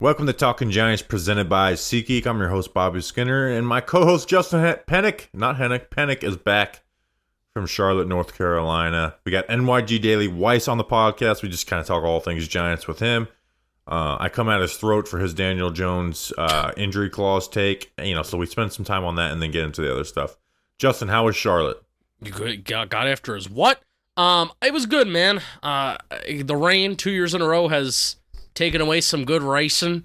Welcome to Talking Giants, presented by SeatGeek. I'm your host, Bobby Skinner, and my co-host, Justin Pennick, is back from Charlotte, North Carolina. We got NYGDaily Weiss on the podcast. We just kind of talk all things Giants with him. I come at his throat for his Daniel Jones injury clause take, so we spend some time on that and then get into the other stuff. Justin, how was Charlotte? You got after his what? It was good, man. The rain 2 years in a row has taken away some good racing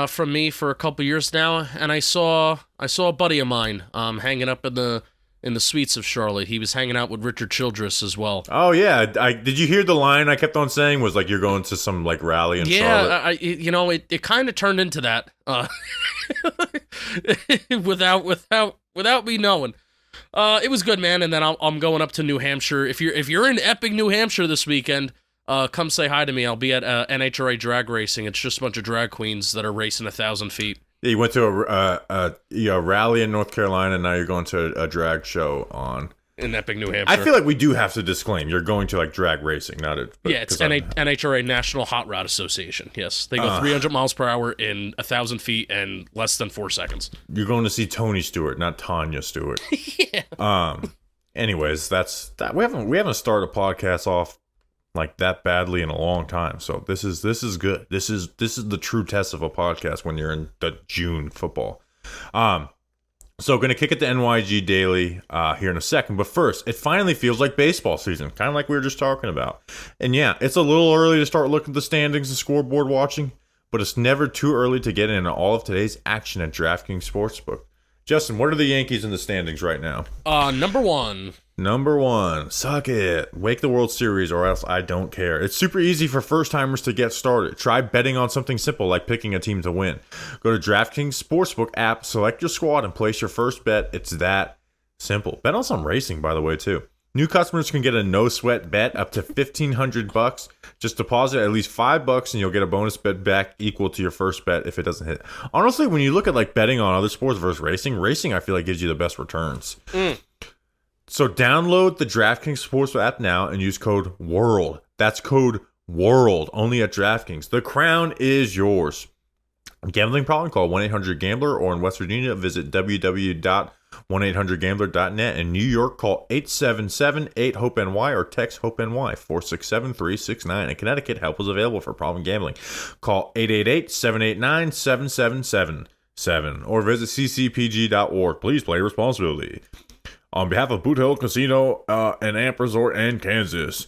from me for a couple years now, and I saw a buddy of mine hanging up in the suites of Charlotte. He was hanging out with Richard Childress as well. Oh yeah, did you hear the line I kept on saying was like you're going to some like rally in Charlotte? Yeah, it kind of turned into that without me knowing. It was good, man. And then I'm going up to New Hampshire. If you're in Epping, New Hampshire this weekend, come say hi to me. I'll be at NHRA drag racing. It's just a bunch of drag queens that are racing 1,000 feet. Yeah, you went to a rally in North Carolina, and now you're going to a drag show in Epping, New Hampshire. I feel like we do have to disclaim you're going to like drag racing, not it. Yeah, it's NHRA National Hot Rod Association. Yes, they go 300 miles per hour in 1,000 feet in less than 4 seconds. You're going to see Tony Stewart, not Tanya Stewart. Yeah. Anyways, that's that. We haven't started a podcast off like that badly in a long time. So this is good. This is the true test of a podcast when you're in the June football. So going to kick it to NYG Daily here in a second. But first, it finally feels like baseball season, kind of like we were just talking about. And yeah, it's a little early to start looking at the standings and scoreboard watching, but it's never too early to get into all of today's action at DraftKings Sportsbook. Justin, what are the Yankees in the standings right now? Number one. Suck it. Wake the World Series or else I don't care. It's super easy for first-timers to get started. Try betting on something simple like picking a team to win. Go to DraftKings Sportsbook app, select your squad, and place your first bet. It's that simple. Bet on some racing, by the way, too. New customers can get a no-sweat bet up to $1,500. Just deposit at least $5 and you'll get a bonus bet back equal to your first bet if it doesn't hit. Honestly, when you look at like betting on other sports versus racing I feel like gives you the best returns. So download the DraftKings Sportsbook app now and use code WORLD. That's code WORLD only at DraftKings. The crown is yours. Gambling problem? Call 1-800-GAMBLER or in West Virginia visit www.1800gambler.net. In New York, call 877-8-HOPE-NY or text HOPE-NY 467-369. In Connecticut, help is available for problem gambling. Call 888-789-7777 or visit ccpg.org. Please play responsibly. On behalf of Boot Hill Casino and Amp Resort in Kansas,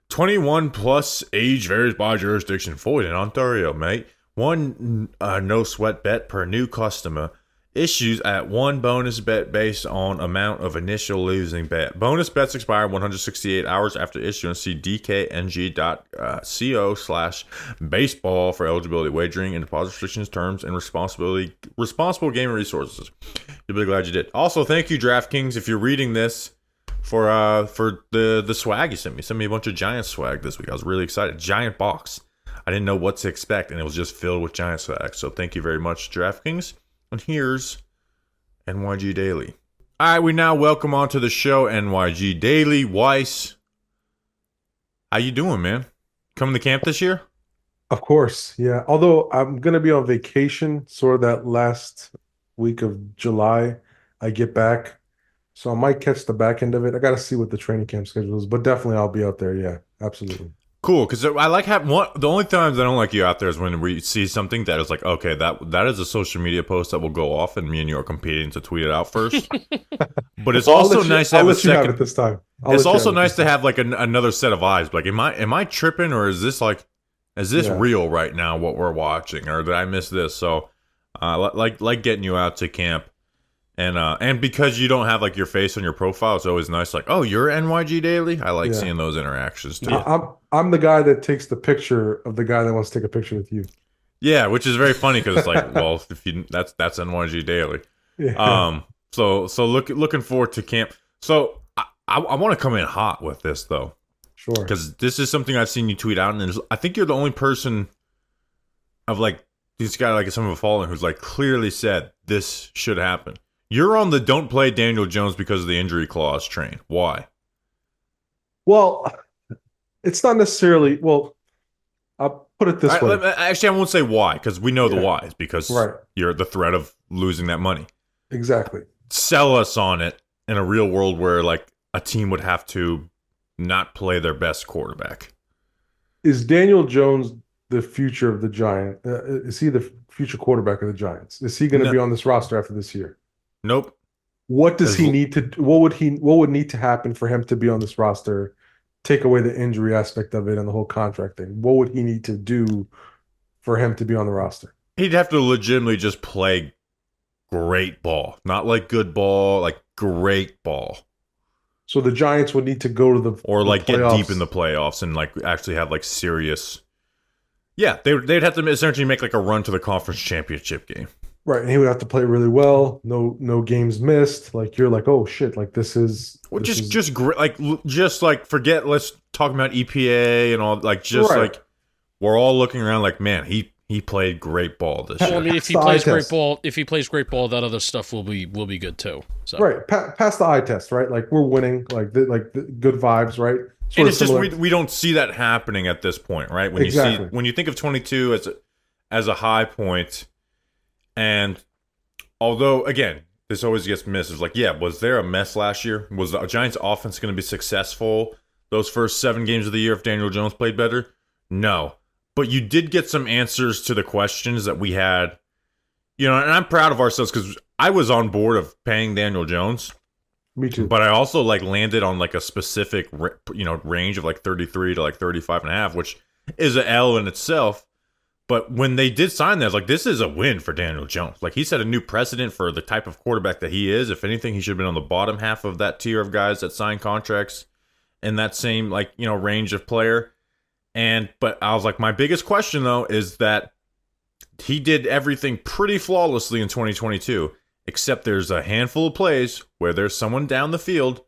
21 plus age varies by jurisdiction. Void in Ontario, mate. One no sweat bet per new customer. Issues at one bonus bet based on amount of initial losing bet. Bonus bets expire 168 hours after issuance. See dkng.co/baseball for eligibility, wagering, and deposit restrictions, terms, and responsible gaming resources. You'll be glad you did. Also, thank you, DraftKings, if you're reading this for the swag you sent me. Sent me a bunch of Giant swag this week. I was really excited. Giant box. I didn't know what to expect, and it was just filled with Giant swag. So thank you very much, DraftKings. And here's NYG Daily. All right, we now welcome onto the show NYG Daily. Weiss, how you doing, man? Coming to camp this year? Of course, yeah. Although I'm going to be on vacation sort of that last week of July, I get back. So I might catch the back end of it. I got to see what the training camp schedule is, but definitely I'll be out there. Yeah, absolutely. Cool, because I like having one. The only times I don't like you out there is when we see something that is like, okay, that is a social media post that will go off, and me and you are competing to tweet it out first. But it's also nice to have a second. Have it this time. It's also nice to have like another set of eyes. Like, am I tripping, or is this real right now? What we're watching, or did I miss this? So, like getting you out to camp. And because you don't have like your face on your profile, it's always nice. Like, oh, you're NYG Daily. I like seeing those interactions too. I'm the guy that takes the picture of the guy that wants to take a picture with you. Yeah, which is very funny because it's like, well, if you that's NYG Daily. Yeah. So looking forward to camp. So I want to come in hot with this though. Sure. Because this is something I've seen you tweet out, and I think you're the only person of like this guy like some of a following who's like clearly said this should happen. You're on the don't play Daniel Jones because of the injury clause train. Why? Well, it's not necessarily. Well, Put it this way. Actually, I won't say why, because we know the whys, because Right. you're the threat of losing that money. Exactly. Sell us on it in a real world where like a team would have to not play their best quarterback. Is Daniel Jones the future of the Giants? Is he the future quarterback of the Giants? Is he going to be on this roster after this year? Nope. What does he need to? What would need to happen for him to be on this roster? Take away the injury aspect of it and the whole contract thing. What would he need to do for him to be on the roster? He'd have to legitimately just play great ball, not like good ball, like great ball. So the Giants would need to go to like the get deep in the playoffs and like actually have like serious. Yeah, they'd have to essentially make like a run to the conference championship game. Right, and he would have to play really well. No games missed. Like you're like, oh shit, like this is. Well, just great. Like forget. Let's talk about EPA and all. Like just Right. like we're all looking around. Like man, he played great ball this Well, year. I mean, if he plays great ball, that other stuff will be good too. So. Right, pass the eye test. Right, like we're winning. Like the good vibes. Right. And it's just we don't see that happening at this point, right? When Exactly. when you think of 22 as a high point, and although again this always gets missed, is like was there a mess last year? Was the Giants offense going to be successful those first 7 games of the year if Daniel Jones played better? No, but you did get some answers to the questions that we had, and I'm proud of ourselves because I was on board of paying Daniel Jones. Me too. But I also like landed on like a specific range of like 33 to like 35 and a half, which is an L in itself. But when they did sign that, I was like, this is a win for Daniel Jones. Like he set a new precedent for the type of quarterback that he is. If anything, he should have been on the bottom half of that tier of guys that sign contracts in that same range of player. But I was like, my biggest question though is that he did everything pretty flawlessly in 2022. Except there's a handful of plays where there's someone down the field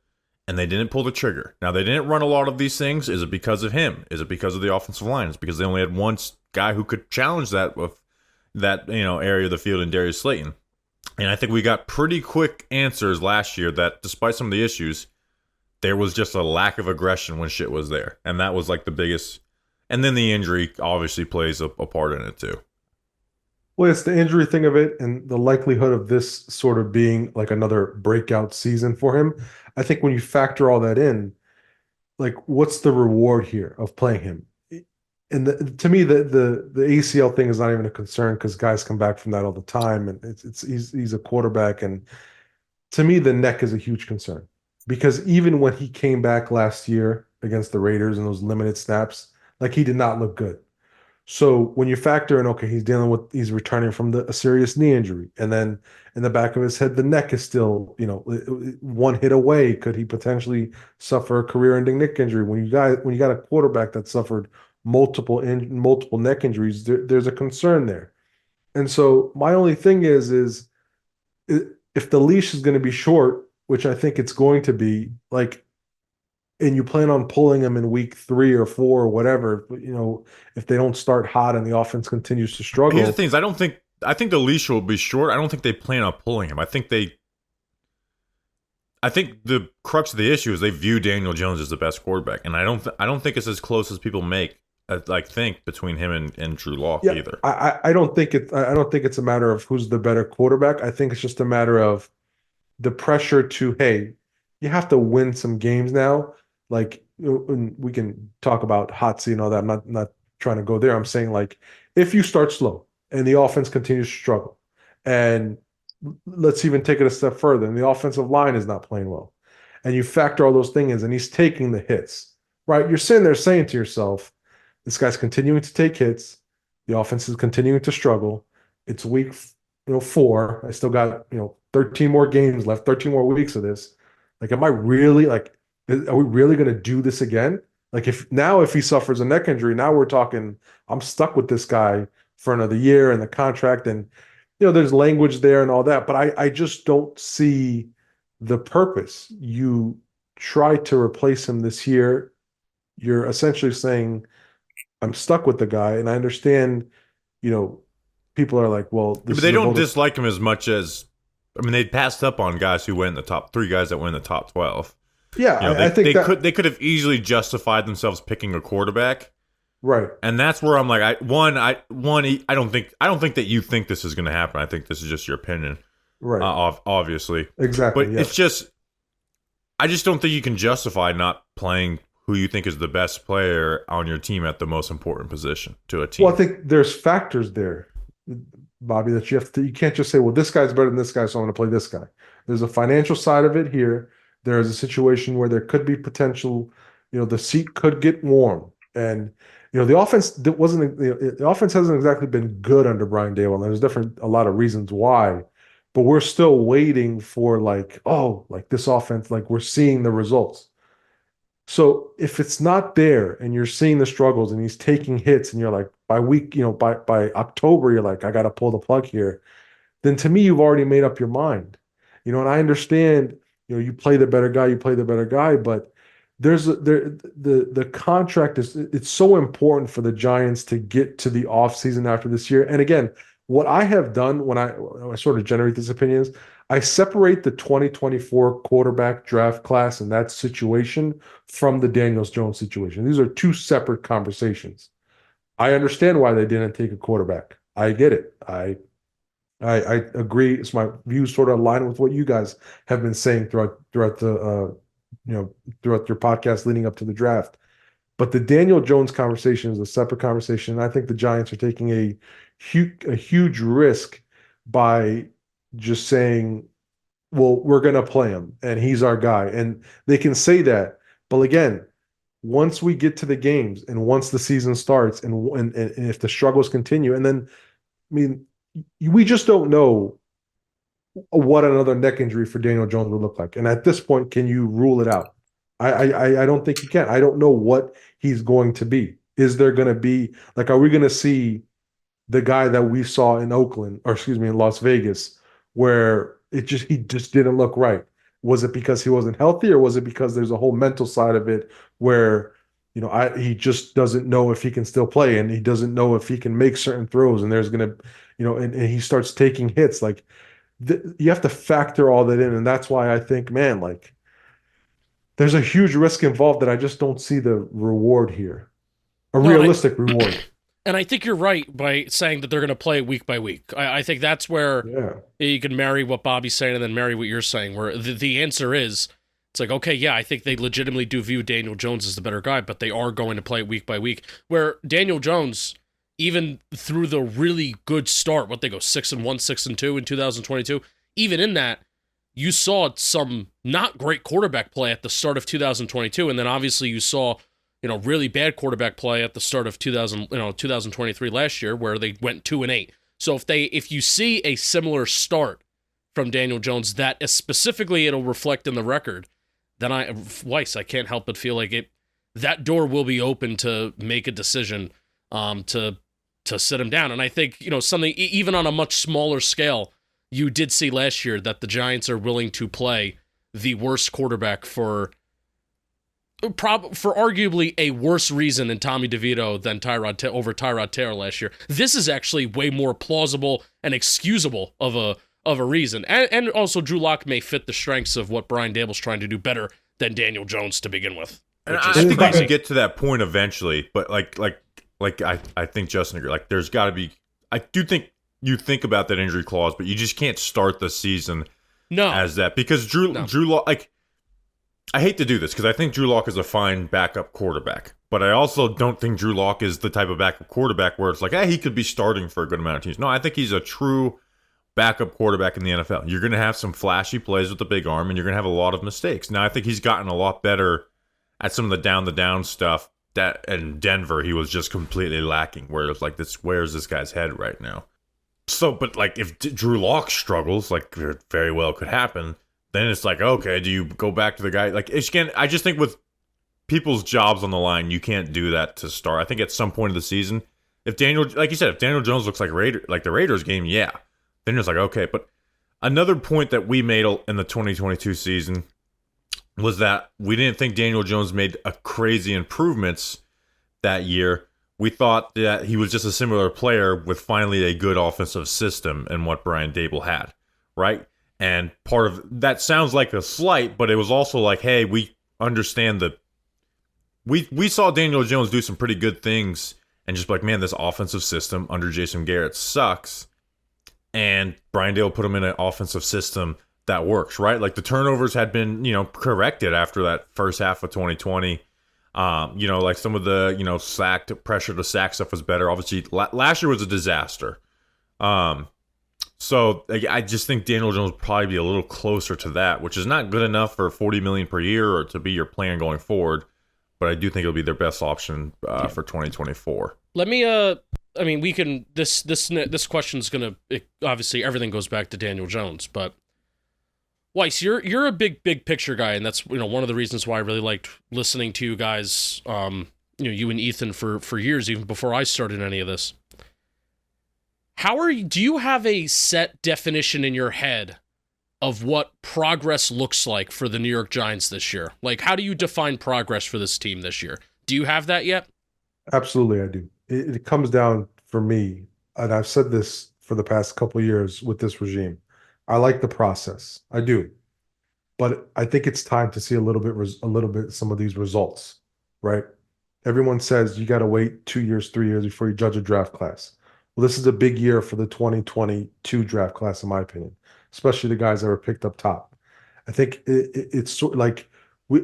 and they didn't pull the trigger. Now, they didn't run a lot of these things. Is it because of him? Is it because of the offensive line? Is it because they only had one guy who could challenge that with that area of the field in Darius Slayton? And I think we got pretty quick answers last year that despite some of the issues, there was just a lack of aggression when shit was there. And that was like the biggest. And then the injury obviously plays a part in it too. Well, it's the injury thing of it and the likelihood of this sort of being like another breakout season for him. I think when you factor all that in, like what's the reward here of playing him? And to me, the ACL thing is not even a concern because guys come back from that all the time, and he's a quarterback. And to me, the neck is a huge concern because even when he came back last year against the Raiders in those limited snaps, like he did not look good. So when you factor in, okay, he's returning from a serious knee injury, and then in the back of his head, the neck is still, one hit away. Could he potentially suffer a career-ending neck injury? When you got a quarterback that suffered multiple neck injuries, there's a concern there. And so my only thing is if the leash is going to be short, which I think it's going to be, like. And you plan on pulling them in week 3 or 4 or whatever, if they don't start hot and the offense continues to struggle. Here's the thing: I think the leash will be short. I don't think they plan on pulling him. I think the crux of the issue is they view Daniel Jones as the best quarterback, and I don't think it's as close as people make. Think between him and Drew Lock either. I don't think it's a matter of who's the better quarterback. I think it's just a matter of the pressure to, hey, you have to win some games now. Like, we can talk about hot seat and all that. I'm not trying to go there. I'm saying, like, if you start slow and the offense continues to struggle, and let's even take it a step further, and the offensive line is not playing well, and you factor all those things in, and he's taking the hits, right? You're sitting there saying to yourself, this guy's continuing to take hits. The offense is continuing to struggle. It's week 4. I still got 13 more games left, 13 more weeks of this. Like, am I really are we really going to do this again? Like if he suffers a neck injury, now we're talking, I'm stuck with this guy for another year and the contract, and there's language there and all that, but I just don't see the purpose. You try to replace him this year. You're essentially saying, I'm stuck with the guy, and I understand, people are like, well, but they don't dislike him as much as, they passed up on guys who went in the top 3 guys that went in the top 12. Yeah, I think they could have easily justified themselves picking a quarterback Right. And that's where I'm like, I don't think that you think this is going to happen. I think this is just your opinion, Right. obviously. Exactly. But Yeah. it's just, I just don't think you can justify not playing who you think is the best player on your team at the most important position to a team. Well, I think there's factors there, Bobby, that you can't just say, well, this guy's better than this guy, so I'm going to play this guy. There's a financial side of it here. There is a situation where there could be potential, the seat could get warm. And, the offense the offense hasn't exactly been good under Brian Daboll. And there's a lot of reasons why, but we're still waiting for this offense, like we're seeing the results. So if it's not there and you're seeing the struggles and he's taking hits and you're like by October, you're like, I got to pull the plug here, then to me, you've already made up your mind. And I understand, you play the better guy, but the contract it's so important for the Giants to get to the offseason after this year. And again, what I have done when I sort of generate these opinions, I separate the 2024 quarterback draft class and that situation from the Daniel Jones situation. These are two separate conversations. I understand why they didn't take a quarterback. I get it. I agree. It's my views sort of align with what you guys have been saying throughout the throughout your podcast leading up to the draft. But the Daniel Jones conversation is a separate conversation. And I think the Giants are taking a huge risk by just saying, well, we're going to play him and he's our guy. And they can say that. But again, once we get to the games and once the season starts and if the struggles continue, and then, I mean, we just don't know what another neck injury for Daniel Jones would look like. And at this point, can you rule it out? I don't think you can. I don't know what he's going to be. Is there going to be, are we going to see the guy that we saw in in Las Vegas, where he just didn't look right? Was it because he wasn't healthy, or was it because there's a whole mental side of it where, he just doesn't know if he can still play, and he doesn't know if he can make certain throws, and there's going to, and he starts taking hits. You have to factor all that in. And that's why I think, man, there's a huge risk involved that I just don't see the reward here, realistic reward. And I think you're right by saying that they're going to play week by week. I think that's where you can marry what Bobby's saying and then marry what you're saying, where the answer is, it's like, okay, yeah, I think they legitimately do view Daniel Jones as the better guy, but they are going to play week by week. Where Daniel Jones, even through the really good start, they go 6-1, 6-2 in 2022, even in that, you saw some not great quarterback play at the start of 2022, and then obviously you saw really bad quarterback play at the start of 2023 last year, where they went 2-8. So if you see a similar start from Daniel Jones, that specifically it'll reflect in the record, then I can't help but feel like that door will be open to make a decision to sit him down. And I think something even on a much smaller scale, you did see last year that the Giants are willing to play the worst quarterback for arguably a worse reason in Tommy DeVito than over Tyrod Taylor last year. This is actually way more plausible and excusable of a reason. And also Drew Lock may fit the strengths of what Brian Daboll's trying to do better than Daniel Jones to begin with. And I think we can get to that point eventually, but I think Justin agrees. There's got to be. I do think you think about that injury clause, but you just can't start the season as that, because Drew Lock. I hate to do this because I think Drew Lock is a fine backup quarterback, but I also don't think Drew Lock is the type of backup quarterback where it's he could be starting for a good amount of teams. No, I think he's a true backup quarterback in the NFL. You're going to have some flashy plays with the big arm, and you're going to have a lot of mistakes. Now, I think he's gotten a lot better at some of the down stuff that in Denver he was just completely lacking, where it's where's this guy's head right now? So, but if Drew Lock struggles, it very well could happen, then it's okay, do you go back to the guy? I just think with people's jobs on the line, you can't do that to start. I think at some point of the season, if Daniel Jones looks like the Raiders game, yeah, then it's okay. But another point that we made in the 2022 season was that we didn't think Daniel Jones made a crazy improvements that year. We thought that he was just a similar player with finally a good offensive system and what Brian Daboll had, right? And part of that sounds like a slight, but it was also hey, we understand we saw Daniel Jones do some pretty good things, and just like, man, this offensive system under Jason Garrett sucks. And Brian Dale put him in an offensive system that works, right? Like the turnovers had been, corrected after that first half of 2020. Like some of the, pressure to sack stuff was better. Obviously, last year was a disaster. So I just think Daniel Jones will probably be a little closer to that, which is not good enough for $40 million per year or to be your plan going forward. But I do think it'll be their best option for 2024. Let me I mean, we can this question's gonna obviously everything goes back to Daniel Jones, but Weiss, you're a big picture guy, and that's one of the reasons why I really liked listening to you guys, you and Ethan for years, even before I started any of this. Do you have a set definition in your head of what progress looks like for the New York Giants this year? Like, how do you define progress for this team this year? Do you have that yet? Absolutely, I do. It comes down for me, and I've said this for the past couple of years with this regime. I like the process, I do, but I think it's time to see a little bit some of these results, right? Everyone says you got to wait 2 years, 3 years before you judge a draft class. Well, this is a big year for the 2022 draft class, in my opinion, especially the guys that were picked up top. I think it's sort of like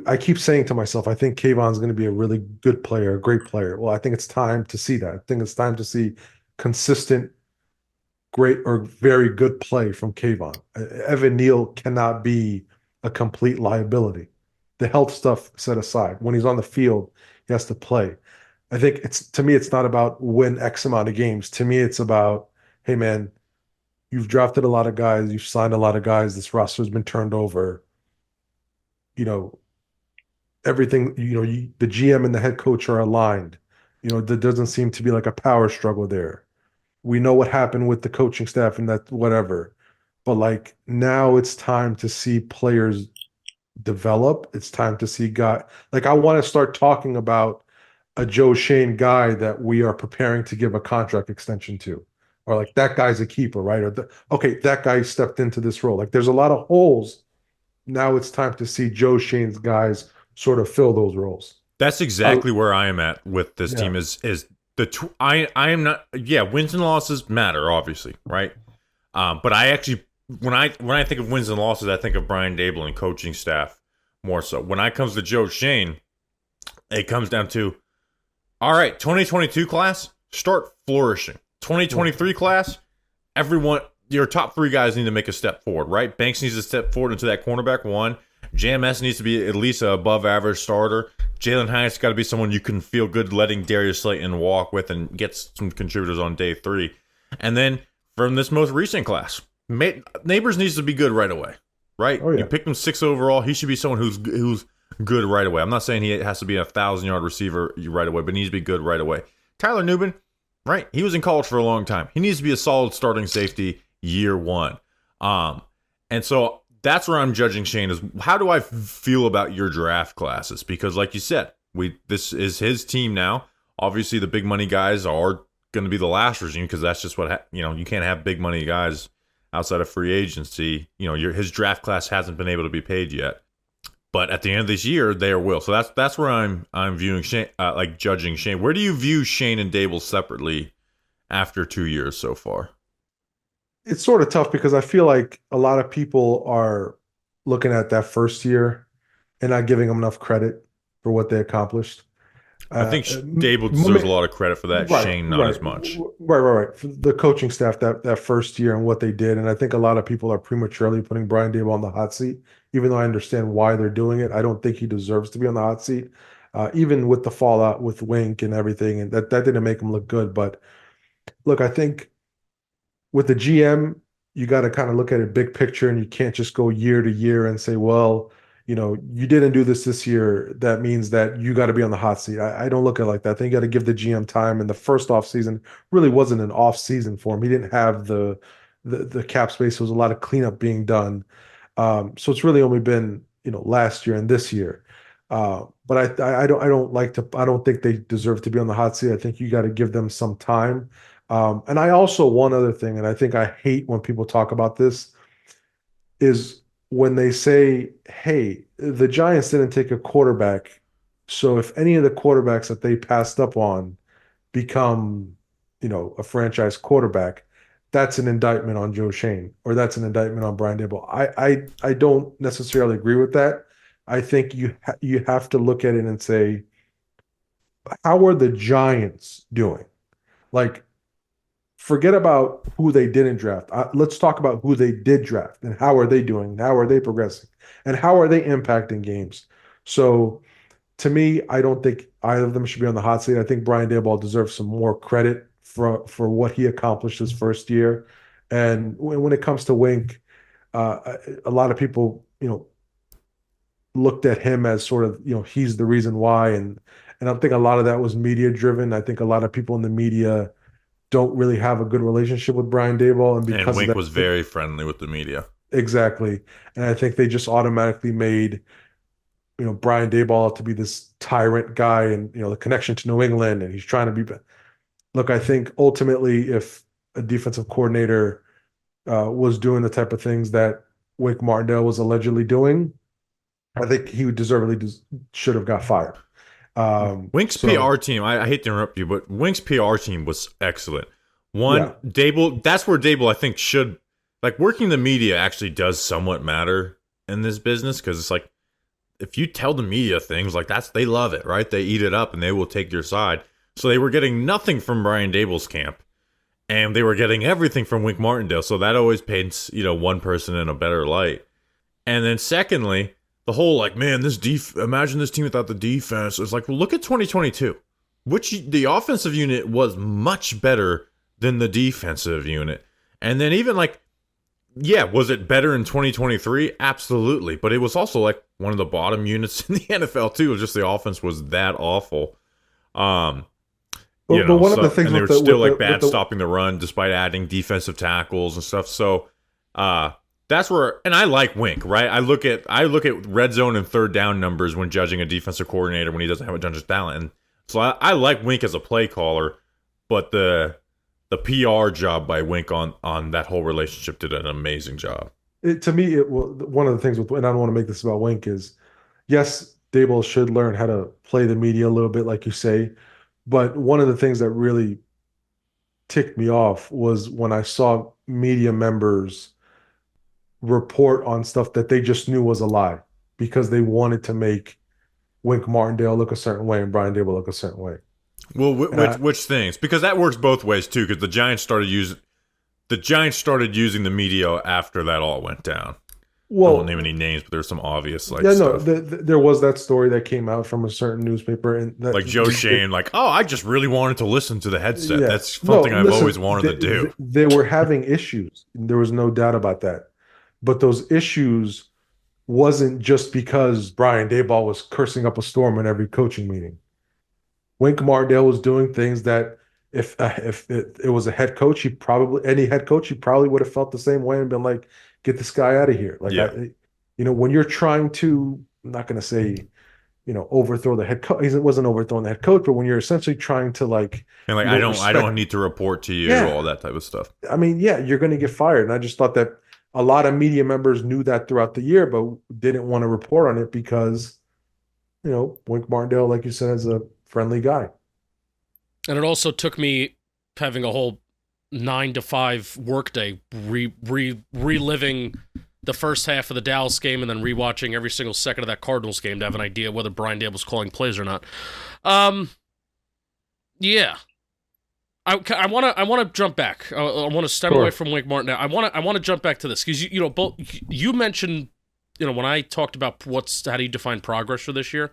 I keep saying to myself, I think Kayvon's going to be a really good player, a great player. Well, I think it's time to see that. I think it's time to see consistent, great or very good play from Kayvon. Evan Neal cannot be a complete liability. The health stuff set aside. When he's on the field, he has to play. I think to me, it's not about win X amount of games. To me, it's about, hey man, you've drafted a lot of guys, you've signed a lot of guys, this roster has been turned over. Everything, the GM and the head coach are aligned. There doesn't seem to be like a power struggle there. We know what happened with the coaching staff and that whatever. But like now it's time to see players develop. It's time to see I want to start talking about a Joe Shane guy that we are preparing to give a contract extension to. Or like that guy's a keeper, right? Or that guy stepped into this role. Like there's a lot of holes. Now it's time to see Joe Shane's guys sort of fill those roles. That's exactly where I am at with this team. I am not. Yeah, wins and losses matter, obviously, right? But I actually, when I think of wins and losses, I think of Brian Dable and coaching staff more so. When it comes to Joe Shane, it comes down to, all right, 2022 class, start flourishing. 2023 class, everyone, your top three guys need to make a step forward, right? Banks needs to step forward into that cornerback one. JMS needs to be at least an above-average starter. Jalen Hyatt's got to be someone you can feel good letting Darius Slayton walk with and get some contributors on day 3. And then from this most recent class, Neighbors needs to be good right away, right? Oh, yeah. You picked him 6th overall. He should be someone who's good right away. I'm not saying he has to be a 1,000-yard receiver right away, but he needs to be good right away. Tyler Nubin, right? He was in college for a long time. He needs to be a solid starting safety year 1. And so that's where I'm judging Shane is how do I feel about your draft classes? Because like you said, this is his team now. Obviously, the big money guys are going to be the last regime because that's just what you can't have big money guys outside of free agency. His draft class hasn't been able to be paid yet, but at the end of this year, they will. So that's where I'm viewing Shane, judging Shane. Where do you view Shane and Dable separately after 2 years so far? It's sort of tough because I feel like a lot of people are looking at that first year and not giving them enough credit for what they accomplished. I think Dable deserves a lot of credit for that. Right, Shane, not as much. Right. For the coaching staff that first year and what they did. And I think a lot of people are prematurely putting Brian Dable on the hot seat, even though I understand why they're doing it. I don't think he deserves to be on the hot seat, even with the fallout with Wink and everything. And that didn't make him look good. But look, I think with the GM, you got to kind of look at it big picture, and you can't just go year to year and say, well, you didn't do this year. That means that you got to be on the hot seat. I don't look at it like that. I think you got to give the GM time. And the first off season really wasn't an off season for him. He didn't have the cap space. There was a lot of cleanup being done. So it's really only been last year and this year. But I don't think they deserve to be on the hot seat. I think you got to give them some time. And I also, one other thing, and I think I hate when people talk about this, is when they say, hey, the Giants didn't take a quarterback So if any of the quarterbacks that they passed up on become, a franchise quarterback, that's an indictment on Joe Shane, or that's an indictment on Brian Daboll. I don't necessarily agree with that. I think you have to look at it and say, how are the Giants doing? Like, forget about who they didn't draft. Let's talk about who they did draft and how are they doing? How are they progressing? And how are they impacting games? So to me, I don't think either of them should be on the hot seat. I think Brian Daboll deserves some more credit for what he accomplished his first year. And when it comes to Wink, a lot of people, looked at him as sort of, he's the reason why. And I think a lot of that was media driven. I think a lot of people in the media don't really have a good relationship with Brian Daboll, and And because of Wink that, was very friendly with the media. exactly. And I think they just automatically made, Brian Daboll to be this tyrant guy, and the connection to New England, and he's trying to be. Look, I think ultimately, if a defensive coordinator was doing the type of things that Wink Martindale was allegedly doing, I think he would deservedly should have got fired. Wink's So PR team, I hate to interrupt you, but Wink's PR team was excellent. One, yeah, Dable, that's where Dable, I think, should, like, working the media actually does somewhat matter in this business, because it's like, if you tell the media things, like, they love it, right? They eat it up and they will take your side. So they were getting nothing from Brian Dable's camp, and they were getting everything from Wink Martindale. So that always paints, one person in a better light. And then secondly, the whole, like, man, imagine this team without the defense. It's like, well, look at 2022, which the offensive unit was much better than the defensive unit. And then even, like, yeah, was it better in 2023? Absolutely. But it was also, like, one of the bottom units in the NFL too. It was just the offense was that awful. but one of the things and they were with still, with like, the, bad stopping the run despite adding defensive tackles and stuff. So, that's where, and I like Wink, right? I look at red zone and third down numbers when judging a defensive coordinator when he doesn't have a judge's talent. And so I like Wink as a play caller, but the PR job by Wink on that whole relationship did an amazing job. To me, one of the things with, and I don't want to make this about Wink, is yes, Dable should learn how to play the media a little bit, like you say. But one of the things that really ticked me off was when I saw media members report on stuff that they just knew was a lie because they wanted to make Wink Martindale look a certain way and Brian Dable look a certain way. Well, which things? Because that works both ways too. Because the Giants started using the media after that all went down. Well, I won't name any names, but there's some obvious, like, yeah, stuff. no, there was that story that came out from a certain newspaper, and that, Like Joe Shane, like, oh, I just really wanted to listen to the headset. yeah. That's something I've Listen, always wanted to do. They were having issues. There was no doubt about that. But those issues wasn't just because Brian Daboll was cursing up a storm in every coaching meeting. Wink Martindale was doing things that if it was a head coach, any head coach, he probably would have felt the same way and been like, get this guy out of here. Like, Yeah. when you're trying to, I'm not going to say, overthrow the head coach. He wasn't overthrowing the head coach, but when you're essentially trying to, like, And, like, I don't need to report to you, Yeah. all that type of stuff. I mean, yeah, you're going to get fired. And I just thought that a lot of media members knew that throughout the year, but didn't want to report on it because, Wink Martindale, like you said, is a friendly guy. And it also took me having a whole 9 to 5 workday reliving the first half of the Dallas game and then rewatching every single second of that Cardinals game to have an idea whether Brian Dable's calling plays or not. Yeah. I want to jump back. I want to step away from Wink Martin. I want to jump back to this because both you mentioned, when I talked about how do you define progress for this year,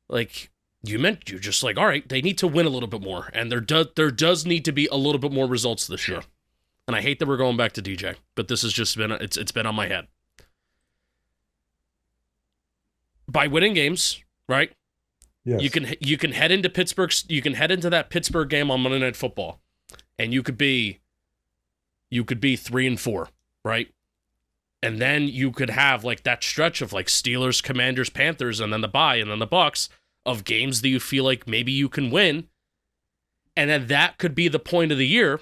like, you're just like, all right, they need to win a little bit more, and there does need to be a little bit more results this year. And I hate that we're going back to DJ, but this has just been it's been on my head. By winning games, right? Yes. You can head into Pittsburgh. You can head into that Pittsburgh game on Monday Night Football, and you could be 3-4, right? And then you could have, like, that stretch of, like, Steelers, Commanders, Panthers, and then the bye, and then the Bucks, of games that you feel like maybe you can win. And then that could be the point of the year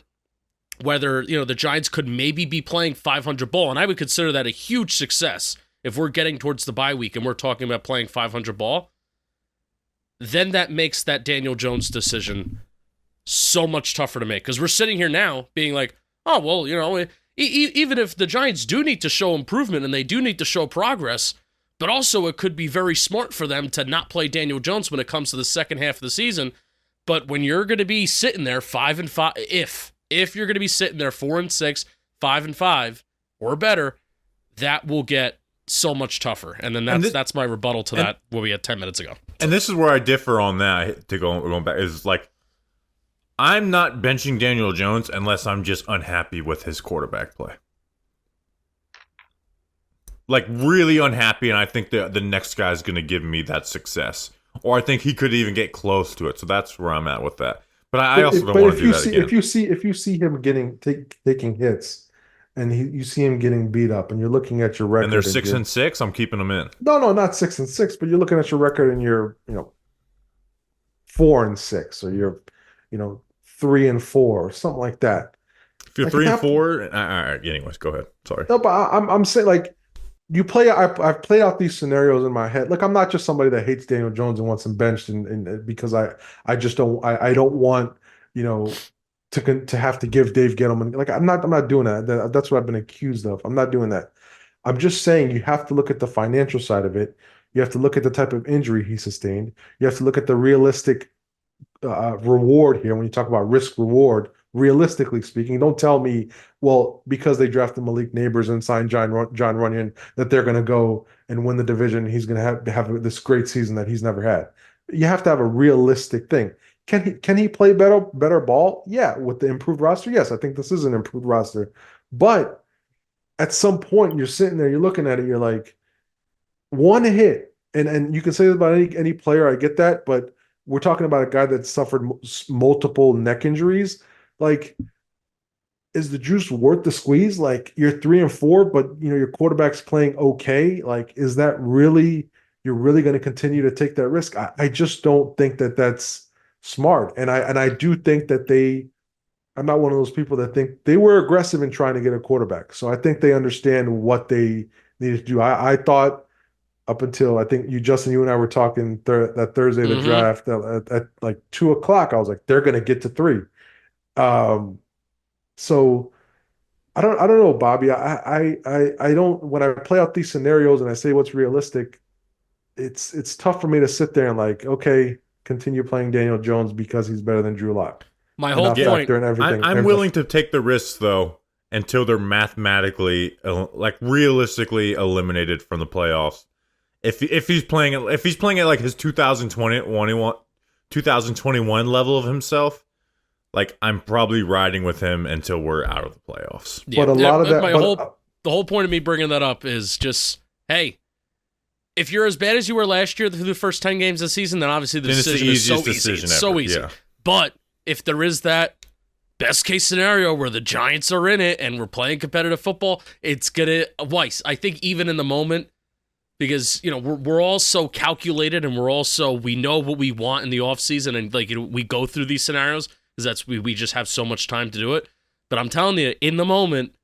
whether, the Giants could maybe be playing 500 ball. And I would consider that a huge success if we're getting towards the bye week and we're talking about playing 500 ball. then that makes that Daniel Jones decision so much tougher to make. Because we're sitting here now being like, oh, well, even if the Giants do need to show improvement and they do need to show progress, but also it could be very smart for them to not play Daniel Jones when it comes to the second half of the season. But when you're going to be sitting there 5-5, if you're going to be sitting there 4-6, 5-5 or better, that will get so much tougher. And then that's my rebuttal to that what we had 10 minutes ago. And this is where I differ on that, going back, is like, I'm not benching Daniel Jones unless I'm just unhappy with his quarterback play. Like, really unhappy, and I think the next guy is going to give me that success. Or I think he could even get close to it. So that's where I'm at with that. But I also don't want to do that again. If you see him taking hits, and you see him getting beat up, and you're looking at your record, and they're 6-6, I'm keeping them in. No, not 6-6, but you're looking at your record, and you're 4-6, or you're 3-4, or something like that. If you're 3-4, all right. Anyways, go ahead. Sorry. No, but I'm saying, like, I've played out these scenarios in my head. Like, I'm not just somebody that hates Daniel Jones and wants him benched, and because I just don't want to have to give Dave Gettleman, like, I'm not doing that. That's what I've been accused of. I'm not doing that. I'm just saying you have to look at the financial side of it. You have to look at the type of injury he sustained. You have to look at the realistic reward here. When you talk about risk reward, realistically speaking, don't tell me, well, because they drafted Malik Neighbors and signed John Runyon, that they're going to go and win the division. He's going to have this great season that he's never had. You have to have a realistic thing. Can he play better ball? Yeah, with the improved roster. Yes, I think this is an improved roster. But at some point, you're sitting there, you're looking at it, you're like, one hit, and you can say that about any player. I get that, but we're talking about a guy that suffered multiple neck injuries. Like, is the juice worth the squeeze? Like, you're 3-4, but your quarterback's playing okay. Like, is that really, you're really going to continue to take that risk? I just don't think that that's smart. And I do think that I'm not one of those people that think they were aggressive in trying to get a quarterback. So I think they understand what they needed to do. I thought up until, I think Justin, you and I were talking that Thursday, the draft at like 2:00, I was like, they're going to get to 3. So I don't know, Bobby. I don't, when I play out these scenarios and I say what's realistic, it's tough for me to sit there and like, okay, continue playing Daniel Jones because he's better than Drew Lock. My whole point. I'm willing to take the risks though until they're mathematically, like, realistically eliminated from the playoffs. If he's playing at like his 2021 level of himself, like, I'm probably riding with him until we're out of the playoffs. Yeah, but a lot of that. The whole point of me bringing that up is just, hey, if you're as bad as you were last year through the first 10 games of the season, then obviously the decision is so easy. It's so easy. Yeah. But if there is that best case scenario where the Giants are in it and we're playing competitive football, it's gonna, Weiss, I think even in the moment, because we're all so calculated and we know what we want in the offseason, and like we go through these scenarios because we just have so much time to do it. But I'm telling you, in the moment,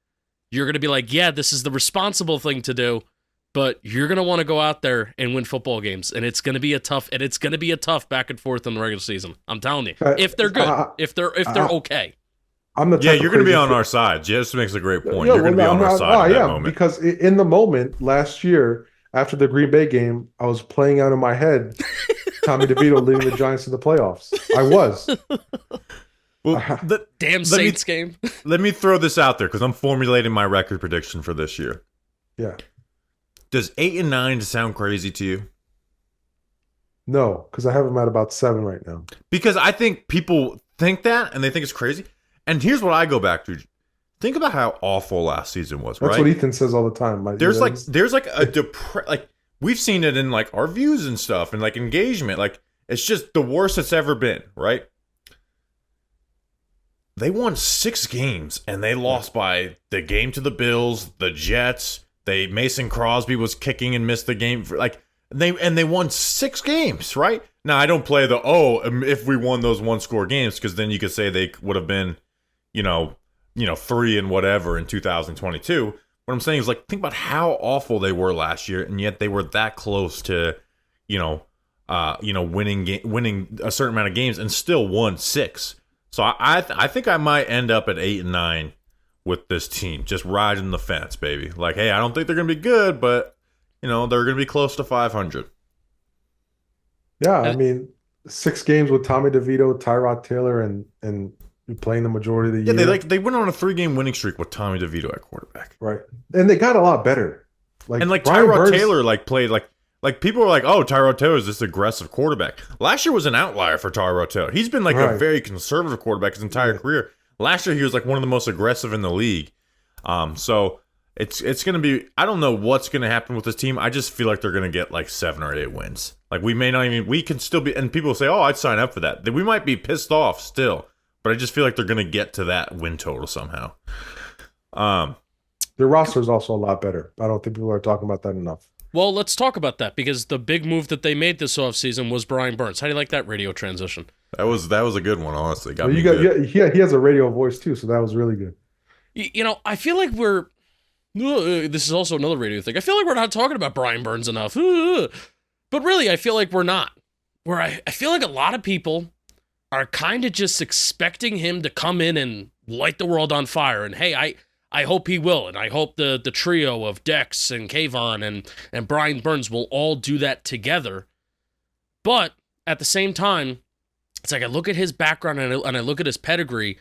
you're gonna be like, yeah, this is the responsible thing to do, but you're gonna want to go out there and win football games, and it's gonna be a tough back and forth in the regular season. I'm telling you, if they're good, if they're okay. I'm the type you're going to be on our side. Jess makes a great point. You're going to be on our side at that moment. Because in the moment last year, after the Green Bay game, I was playing out in my head Tommy DeVito leading the Giants to the playoffs. I was. Well, the damn Saints game. Let me throw this out there because I'm formulating my record prediction for this year. Yeah. Does 8-9 sound crazy to you? No, because I have them at about 7 right now. Because I think people think that and they think it's crazy. And here's what I go back to. Think about how awful last season was, right? That's what Ethan says all the time. There's like a we've seen it in like our views and stuff and like engagement. Like, it's just the worst it's ever been, right? They won 6 games and they lost by the game to the Bills, the Jets. Mason Crosby was kicking and missed the game for they won 6 games, right? Now I don't play if we won those 1-score games, because then you could say they would have been, 3 and whatever in 2022. What I'm saying is, like, think about how awful they were last year, and yet they were that close to, winning a certain amount of games and still won 6. So I think I might end up at 8-9 with this team, just riding the fence, baby. Like, hey, I don't think they're gonna be good, but they're gonna be close to 500. Yeah, I mean, 6 games with Tommy DeVito, Tyrod Taylor, and playing the majority of the year. They went on a 3-game winning streak with Tommy DeVito at quarterback, right? And they got a lot better. And Brian Tyrod Burns, Taylor played like people were like, oh, Tyrod Taylor is this aggressive quarterback. Last year was an outlier for Tyrod Taylor. He's been a very conservative quarterback his entire career. Last year he was one of the most aggressive in the league. So it's gonna be, I don't know what's gonna happen with this team. I just feel like they're gonna get 7 or 8 wins. We can still be, and people say, oh, I'd sign up for that. We might be pissed off still, but I just feel like they're gonna get to that win total somehow. Their roster is also a lot better. I don't think people are talking about that enough. Well, let's talk about that, because the big move that they made this offseason was Brian Burns. How do you like that radio transition? That was a good one, honestly. He has a radio voice too, so that was really good. I feel like this is also another radio thing. I feel like we're not talking about Brian Burns enough. But really, I feel like we're not. I feel like a lot of people are kind of just expecting him to come in and light the world on fire. And hey, I hope he will, and I hope the trio of Dex and Kayvon and Brian Burns will all do that together. But at the same time, it's like I look at his background and I look at his pedigree.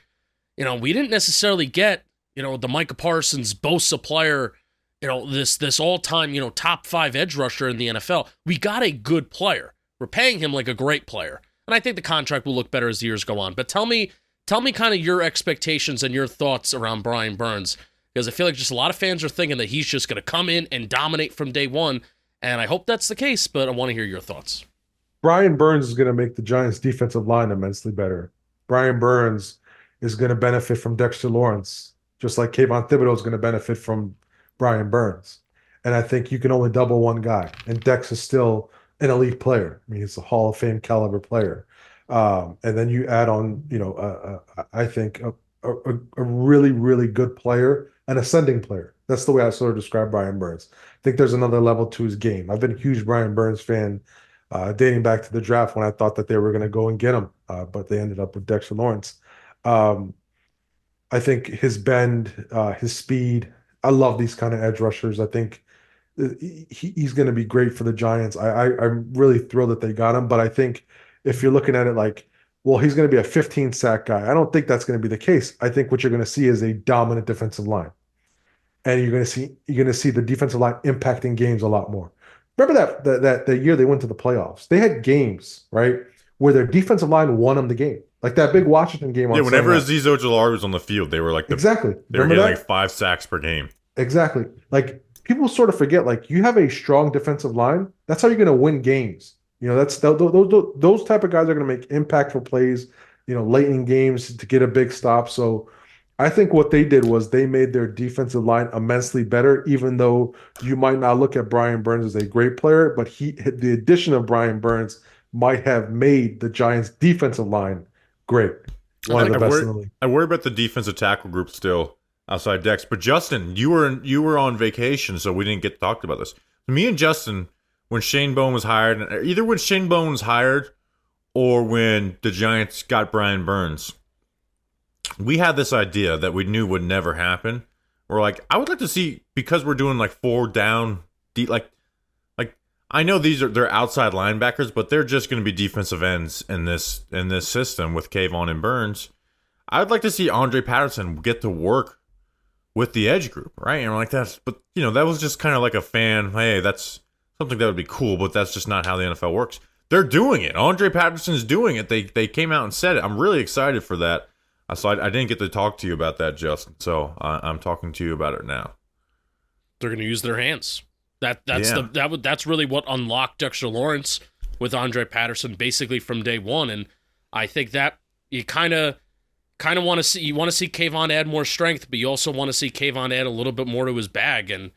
We didn't necessarily get the Micah Parsons Bosa player, this all-time top 5 edge rusher in the NFL. We got a good player. We're paying him like a great player, and I think the contract will look better as the years go on. But tell me kind of your expectations and your thoughts around Brian Burns, because I feel like just a lot of fans are thinking that he's just going to come in and dominate from day one, and I hope that's the case, but I want to hear your thoughts. Brian Burns is going to make the Giants' defensive line immensely better. Brian Burns is going to benefit from Dexter Lawrence, just like Kayvon Thibodeau is going to benefit from Brian Burns. And I think you can only double one guy, and Dex is still an elite player. I mean, he's a Hall of Fame caliber player. And then you add on, I think a really, really good player, an ascending player. That's the way I sort of describe Brian Burns. I think there's another level to his game. I've been a huge Brian Burns fan dating back to the draft when I thought that they were going to go and get him, but they ended up with Dexter Lawrence. I think his bend, his speed, I love these kind of edge rushers. I think he's going to be great for the Giants. I'm really thrilled that they got him, but I think if you're looking at it he's going to be a 15 sack guy, I don't think that's going to be the case. I think what you're going to see is a dominant defensive line, and you're going to see the defensive line impacting games a lot more. Remember that year they went to the playoffs? They had games, right, where their defensive line won them the game. Like that big Washington game. Yeah, whenever Azeez Ojulari was on the field, they were exactly. They were getting 5 sacks per game. Exactly. People sort of forget, you have a strong defensive line. That's how you're going to win games. That's those type of guys are going to make impactful plays, late in games to get a big stop. So I think what they did was they made their defensive line immensely better, even though you might not look at Brian Burns as a great player, but the addition of Brian Burns might have made the Giants' defensive line great. One of the best in the league. I worry about the defensive tackle group still outside Dex. But Justin, you were on vacation, so we didn't get talked about this. Me and Justin, when Shane Bowen was hired, either when Shane Bowen was hired or when the Giants got Brian Burns, we had this idea that we knew would never happen. We're like, I would like to see, because we're doing 4 down, I know they're outside linebackers, but they're just going to be defensive ends in this system with Kayvon and Burns. I would like to see Andre Patterson get to work with the edge group, right? And we're like, that was just kind of like a fan. Hey, that's something that would be cool, but that's just not how the NFL works. They're doing it. Andre Patterson's doing it. They came out and said it. I'm really excited for that. So I didn't get to talk to you about that, Justin. So I'm talking to you about it now. They're going to use their hands. That's really what unlocked Dexter Lawrence with Andre Patterson basically from day one, and I think that you kind of want to see Kayvon add more strength, but you also want to see Kayvon add a little bit more to his bag, and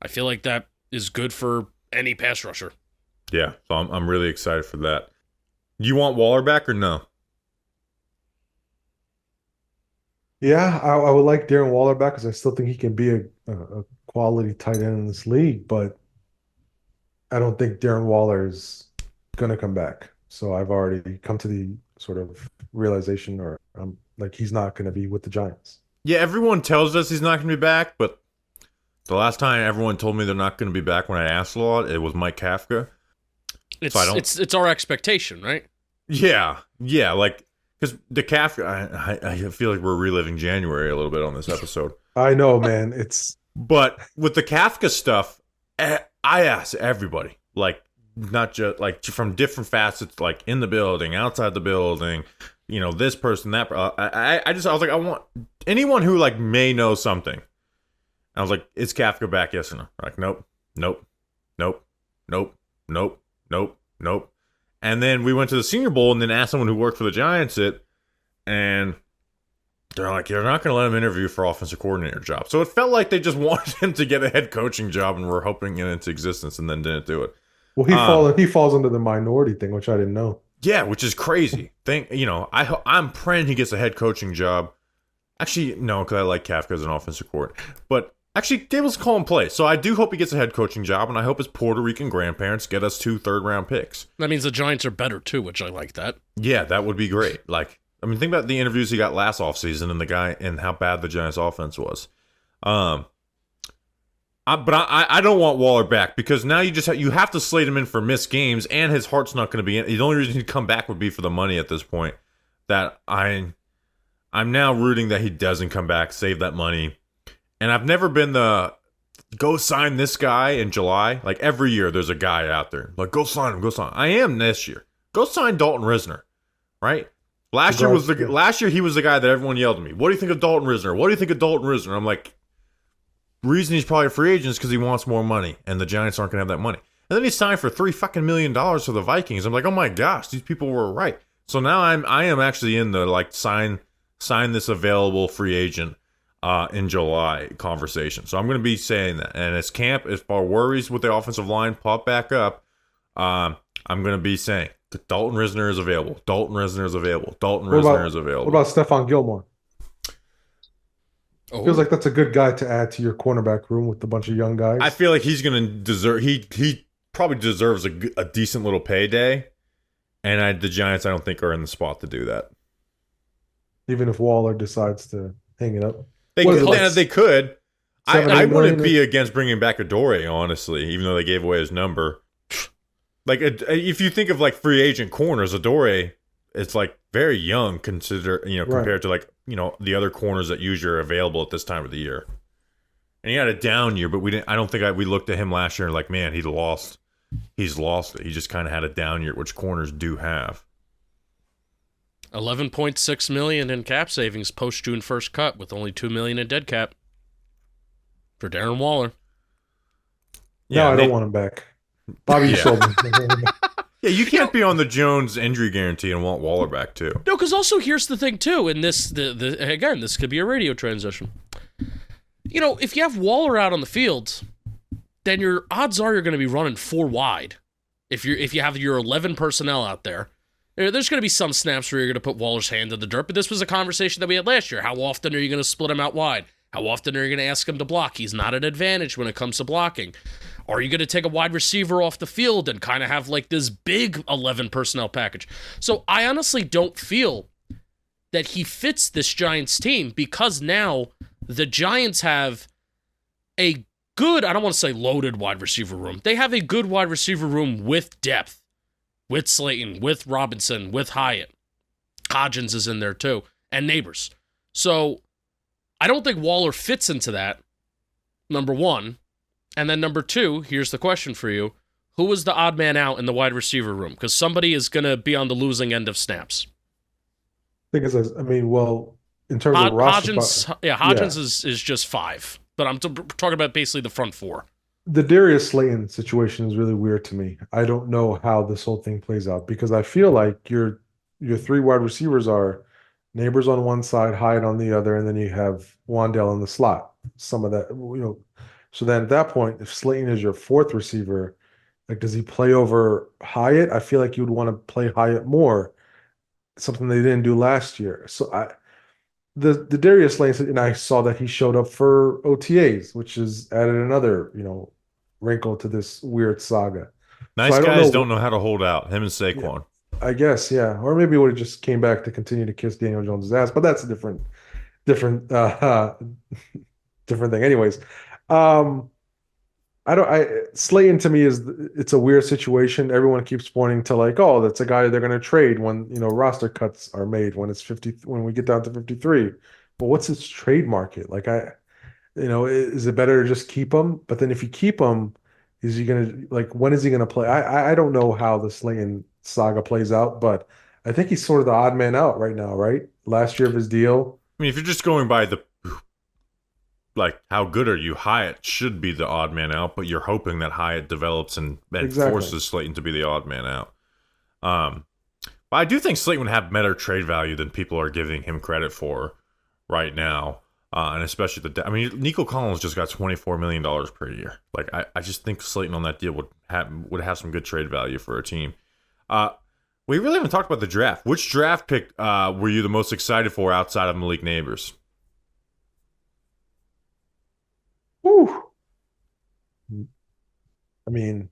I feel like that is good for any pass rusher. Yeah, so I'm really excited for that. You want Waller back or no? Yeah, I would like Darren Waller back because I still think he can be a quality tight end in this league, but I don't think Darren Waller is gonna come back. So I've already come to the sort of realization, or like he's not gonna be with the Giants. Yeah, everyone tells us he's not going to be back, but the last time everyone told me they're not going to be back when I asked a lot, it was Mike Kafka. It's our expectation, right? Yeah, like because the Kafka, I feel like we're reliving January a little bit on this episode. I know, man. But with the Kafka stuff, I asked everybody, like not just like from different facets, like in the building, outside the building, this person, that. I was like, I want anyone who like may know something. I was like, is Kafka back? Yes or no? Like, nope, nope, nope, nope, nope, nope, nope. And then we went to the Senior Bowl and then asked someone who worked for the Giants and they're like, you're not going to let him interview for offensive coordinator job. So it felt like they just wanted him to get a head coaching job and were hoping it into existence and then didn't do it. Well, he falls under the minority thing, which I didn't know. Yeah, which is crazy. I'm praying he gets a head coaching job. Actually, no, because I like Kafka as an offensive coordinator. But actually, Gable's call and play. So I do hope he gets a head coaching job, and I hope his Puerto Rican grandparents get us 2 third-round picks. That means the Giants are better, too, which I like that. Yeah, that would be great. Like, I mean, think about the interviews he got last offseason and the guy and how bad the Giants offense was. But I don't want Waller back because now you have to slate him in for missed games and his heart's not going to be in. The only reason he'd come back would be for the money at this point. That I'm now rooting that he doesn't come back, save that money. And I've never been the go sign this guy in July. Like every year there's a guy out there. Like go sign him, go sign him. I am this year. Go sign Dalton Risner. Right? Last year he was the guy that everyone yelled at me. What do you think of Dalton Risner? What do you think of Dalton Risner? I'm like, reason he's probably a free agent is because he wants more money, and the Giants aren't going to have that money. And then he signed for $3 million for the Vikings. I'm like, oh my gosh, these people were right. So now I am actually in the like sign this available free agent in July conversation. So I'm going to be saying that. And as camp, if our worries with the offensive line pop back up, I'm going to be saying Dalton Risner is available. Dalton Risner is available. Dalton Risner is available. What about Stephon Gilmore? Oh. Feels like that's a good guy to add to your cornerback room with a bunch of young guys. I feel like he's going to deserve. He probably deserves a decent little payday, and the Giants I don't think are in the spot to do that. Even if Waller decides to hang it up, they could. I wouldn't be against bringing back Adoree, honestly, even though they gave away his number. Like if you think of like free agent corners, Adoree, it's like very young compared to like the other corners that usually are available at this time of the year. And he had a down year, but I don't think we looked at him last year and like, man, he's lost it. He just kind of had a down year, which corners do have. $11.6 million in cap savings post June 1st cut with only $2 million in dead cap for Darren Waller. Yeah, I don't want him back. Bobby, you sold me. Yeah, you can't be on the Jones injury guarantee and want Waller back too. No, because also here's the thing too, and this again, this could be a radio transition. If you have Waller out on the field, then your odds are you're going to be running 4 wide. If you have your 11 personnel out there, there's going to be some snaps where you're going to put Waller's hand in the dirt. But this was a conversation that we had last year. How often are you going to split him out wide? How often are you going to ask him to block? He's not an advantage when it comes to blocking. Are you going to take a wide receiver off the field and kind of have like this big 11 personnel package? So I honestly don't feel that he fits this Giants team because now the Giants have a good, I don't want to say loaded wide receiver room. They have a good wide receiver room with depth, with Slayton, with Robinson, with Hyatt. Hodgins is in there too, and Neighbors. So I don't think Waller fits into that, number one. And then number two, here's the question for you. Who was the odd man out in the wide receiver room? Because somebody is going to be on the losing end of snaps. I think in terms of roster Hodgins is just 5. But I'm talking about basically the front 4. The Darius Slayton situation is really weird to me. I don't know how this whole thing plays out because I feel like your 3 wide receivers are Neighbors on one side, Hyatt on the other, and then you have Wandale in the slot. Some of that, So then at that point, if Slayton is your 4th receiver, like does he play over Hyatt? I feel like you would want to play Hyatt more, something they didn't do last year. So the Darius Slayton, and I saw that he showed up for OTAs, which has added another wrinkle to this weird saga. So Nice I don't guys know. don't know how to hold out. Him and Yeah, Saquon. I guess, yeah. Or maybe it would have just came back to continue to kiss Daniel Jones's ass, but that's a different different thing. Anyways, um, Slayton to me it's a weird situation. Everyone keeps pointing to like, oh, that's a guy they're gonna trade when roster cuts are made when it's 50 when we get down to 53. But what's his trade market? Like is it better to just keep him? But then if you keep him, is he gonna like when is he gonna play? I don't know how the Slayton saga plays out, but I think he's sort of the odd man out right now, right? Last year of his deal. I mean, if you're just going by the like how good are you, Hyatt should be the odd man out, but you're hoping that Hyatt develops and Exactly. forces Slayton to be the odd man out. But I do think Slayton would have better trade value than people are giving him credit for right now. And especially Nico Collins just got $24 million per year. Like I just think Slayton on that deal would have some good trade value for a team. We really haven't talked about the draft. Which draft pick were you the most excited for outside of Malik Neighbors? Whew. I mean,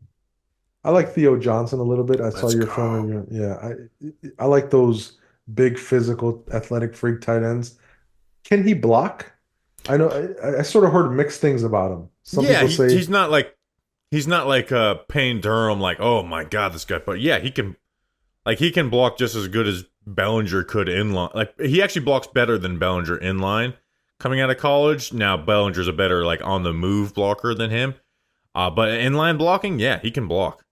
I like Theo Johnson a little bit. I saw Let's your go. film and I like those big physical athletic freak tight ends. Can he block? I know I sort of heard mixed things about him. Some people say he's not like Payne Durham, like, oh my god, this guy. But yeah, he can block just as good as Bellinger could inline. Like he actually blocks better than Bellinger inline coming out of college. Now Bellinger's a better like on the move blocker than him. But inline blocking, yeah, he can block.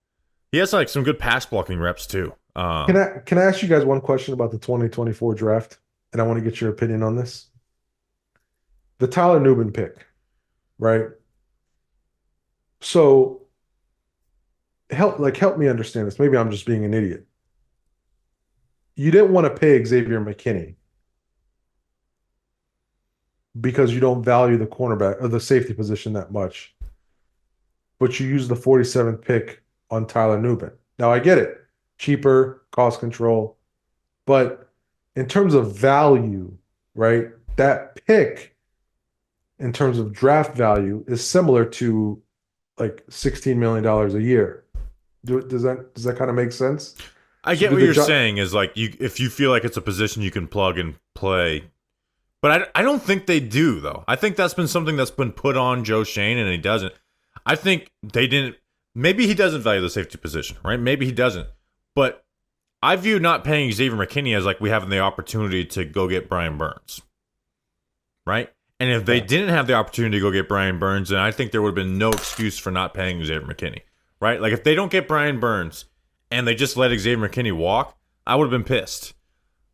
He has like some good pass blocking reps too. can I ask you guys one question about the 2024 draft? And I want to get your opinion on this. The Tyler Nubin pick, right? So help me understand this. Maybe I'm just being an idiot. You didn't want to pay Xavier McKinney because you don't value the cornerback or the safety position that much, but you use the 47th pick on Tyler Nubin. Now I get it, cheaper, cost control, but in terms of value, right? That pick, in terms of draft value, is similar to like $16 million a year. Does that kind of make sense? I So get do what the you're jo- saying is like if you feel like it's a position you can plug and play. But I don't think they do, though. I think that's been something that's been put on Joe Shane, and he doesn't. I think they didn't. Maybe he doesn't value the safety position, right? Maybe he doesn't. But I view not paying Xavier McKinney as like we have the opportunity to go get Brian Burns, right? And if they didn't have the opportunity to go get Brian Burns, then I think there would have been no excuse for not paying Xavier McKinney, right? Like if they don't get Brian Burns and they just let Xavier McKinney walk, I would have been pissed.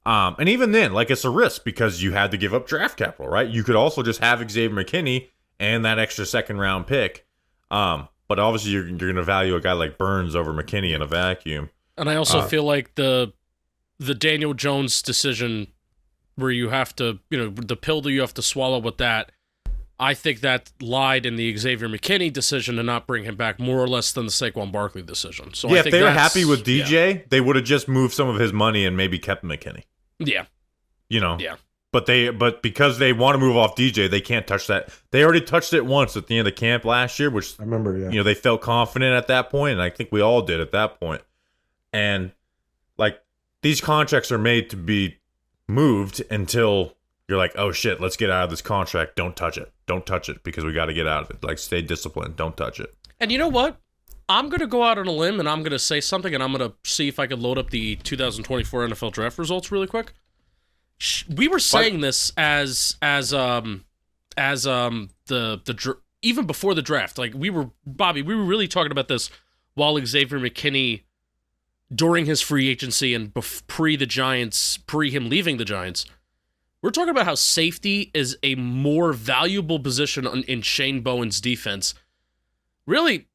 And even then, like it's a risk because you had to give up draft capital, right? You could also just have Xavier McKinney and that extra second round pick. But obviously you're going to value a guy like Burns over McKinney in a vacuum. And I also feel like the Daniel Jones decision where you have to, the pill that you have to swallow with that, I think that lied in the Xavier McKinney decision to not bring him back more or less than the Saquon Barkley decision. So yeah, I think if they were that's- happy with DJ, yeah. they would have just moved some of his money and maybe kept McKinney. Yeah. Yeah. But because they want to move off DJ, they can't touch that. They already touched it once at the end of camp last year, which I remember, yeah. they felt confident at that point, and I think we all did at that point. And like these contracts are made to be moved until you're like, oh shit, let's get out of this contract. Don't touch it. Don't touch it because we got to get out of it. Like stay disciplined. Don't touch it. And you know what? I'm going to go out on a limb and I'm going to say something and I'm going to see if I can load up the 2024 NFL draft results really quick. We were saying this as even before the draft. Like we were really talking about this while Xavier McKinney during his free agency and pre him leaving the Giants. We're talking about how safety is a more valuable position in Shane Bowen's defense. Really,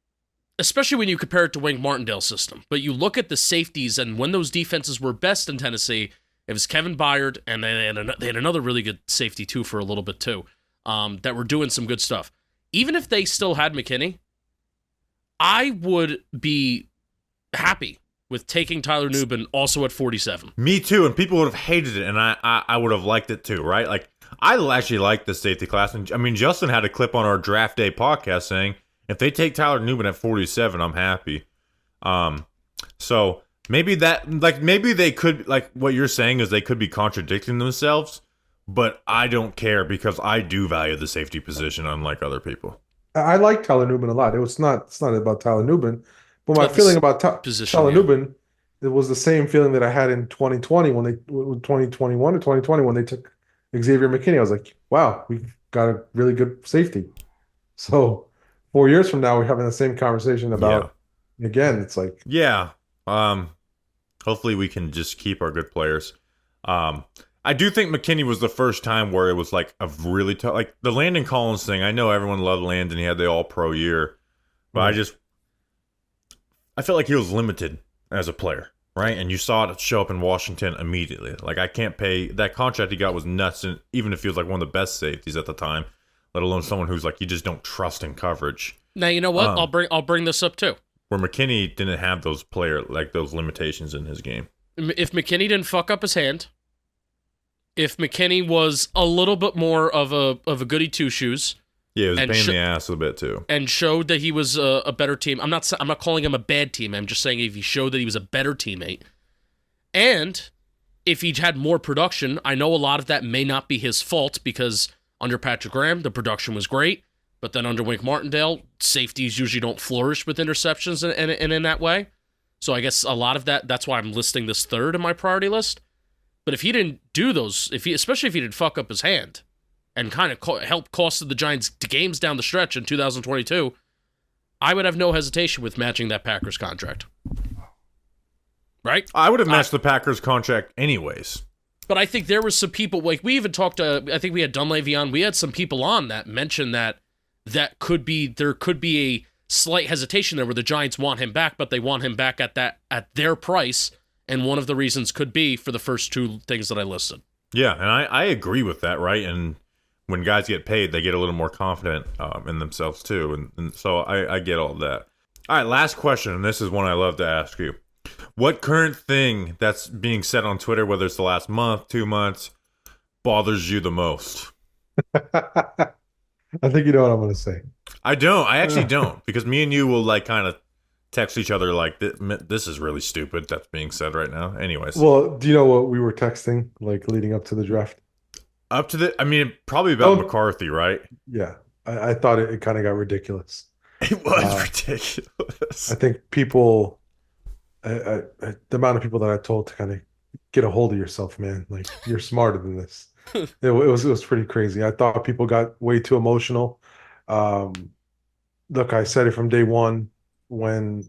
especially when you compare it to Wink Martindale's system. But you look at the safeties, and when those defenses were best in Tennessee, it was Kevin Byard, and they had another really good safety, too, for a little bit, too, that were doing some good stuff. Even if they still had McKinney, I would be happy with taking Tyler Nubin also at 47. Me too, and people would have hated it, and I would have liked it too, right? Like, I actually like the safety class. And I mean, Justin had a clip on our draft day podcast saying, if they take Tyler Nubin at 47, I'm happy. So maybe maybe they could, like what you're saying is they could be contradicting themselves, but I don't care because I do value the safety position unlike other people. I like Tyler Nubin a lot. It's not about Tyler Nubin, but my About feeling this about position, Tyler yeah. Nubin, it was the same feeling that I had in 2020 when 2021 or 2020 when they took Xavier McKinney. I was like, wow, we've got a really good safety. So 4 years from now, we're having the same conversation Yeah. about again. It's like, Yeah. Hopefully we can just keep our good players. I do think McKinney was the first time where it was like a really tough, like the Landon Collins thing. I know everyone loved Landon; he had the All-Pro year, but I felt like he was limited as a player, right? And you saw it show up in Washington immediately. Like I can't pay that contract he got was nuts, and even if he was like one of the best safeties at the time, let alone someone who's like you just don't trust in coverage. Now you know what? I'll bring this up too. Where McKinney didn't have those those limitations in his game. If McKinney didn't fuck up his hand, if McKinney was a little bit more of a goody two shoes, Yeah, it was a pain in the ass a bit too, and showed that he was a better team. I'm not calling him a bad team. I'm just saying if he showed that he was a better teammate, and if he had more production, I know a lot of that may not be his fault because under Patrick Graham the production was great, but then under Wink Martindale safeties usually don't flourish with interceptions and in that way. So I guess a lot of that's why I'm listing this third in my priority list. But if he didn't do those, especially if he didn't fuck up his hand and kind of help cost the Giants games down the stretch in 2022, I would have no hesitation with matching that Packers contract. Right? I would have matched the Packers contract anyways. But I think there was some people, like we even talked to, I think we had Dunleavy on, we had some people on that mentioned that there could be a slight hesitation there where the Giants want him back, but they want him back at their price. And one of the reasons could be for the first two things that I listed. Yeah, and I agree with that, right? And when guys get paid, they get a little more confident in themselves too. And so I get all of that. All right, last question, and this is one I love to ask you. What current thing that's being said on Twitter, whether it's the last month, 2 months, bothers you the most? I think you know what I'm going to say. I don't. I actually don't. Because me and you will like kind of text each other like, this is really stupid that's being said right now. Anyways. Well, do you know what we were texting like leading up to the draft? Probably about McCarthy, right? Yeah. I thought it kind of got ridiculous. It was ridiculous. I think people, the amount of people that I told to kind of get a hold of yourself, man. Like, you're smarter than this. It was pretty crazy. I thought people got way too emotional. Look, I said it from day one when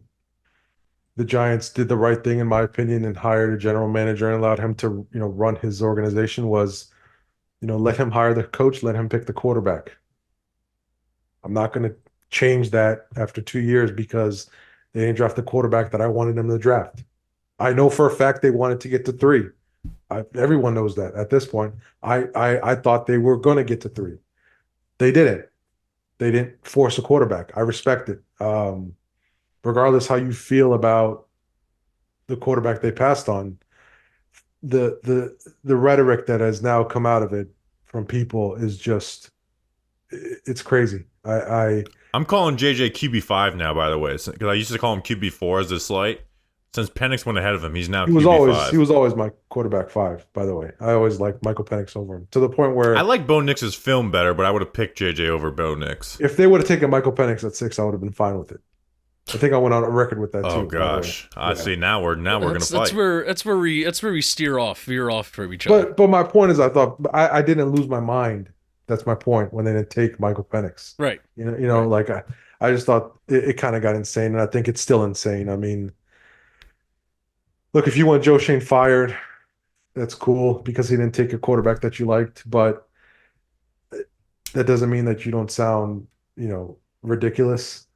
the Giants did the right thing, in my opinion, and hired a general manager and allowed him to, run his organization was, let him hire the coach, let him pick the quarterback. I'm not going to change that after 2 years because they didn't draft the quarterback that I wanted them to draft. I know for a fact they wanted to get to 3. Everyone knows that at this point. I thought they were going to get to 3. They didn't. They didn't force a quarterback. I respect it. Regardless how you feel about the quarterback they passed on, the rhetoric that has now come out of it from people is just, it's crazy. I'm calling JJ QB5 now, by the way, because I used to call him QB4 as a slight. Since Penix went ahead of him, he's now QB5. He was always my quarterback 5, by the way. I always liked Michael Penix over him, to the point where I like Bo Nix's film better, but I would have picked JJ over Bo Nix. If they would have taken Michael Penix at 6, I would have been fine with it. I think I went on a record with that too. Oh gosh, I see. Now we're gonna fight. That's where we veer off from each other. But my point is, I thought I didn't lose my mind. That's my point when they didn't take Michael Penix. Right. Like I just thought it kind of got insane, and I think it's still insane. I mean, look, if you want Joe Shane fired, that's cool because he didn't take a quarterback that you liked, but that doesn't mean that you don't sound, ridiculous.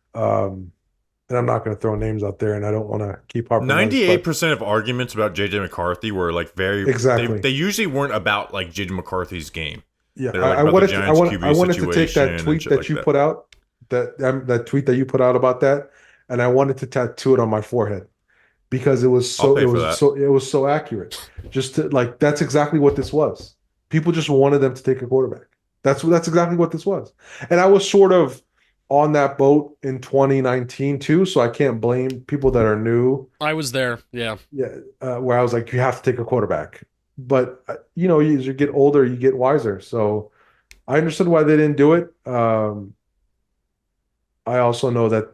And I'm not going to throw names out there, and I don't want to keep harping. 98% of arguments about JJ McCarthy were like very exactly. They usually weren't about like JJ McCarthy's game. Yeah, like I wanted to take that tweet that you put out, that tweet that you put out about that, and I wanted to tattoo it on my forehead because it was so accurate. Just to, like, that's exactly what this was. People just wanted them to take a quarterback. That's exactly what this was, and I was sort of on that boat in 2019 too, so I can't blame people that are new. I was there. Yeah. Yeah, where I was like, you have to take a quarterback. But as you get older, you get wiser. So I understood why they didn't do it. I also know that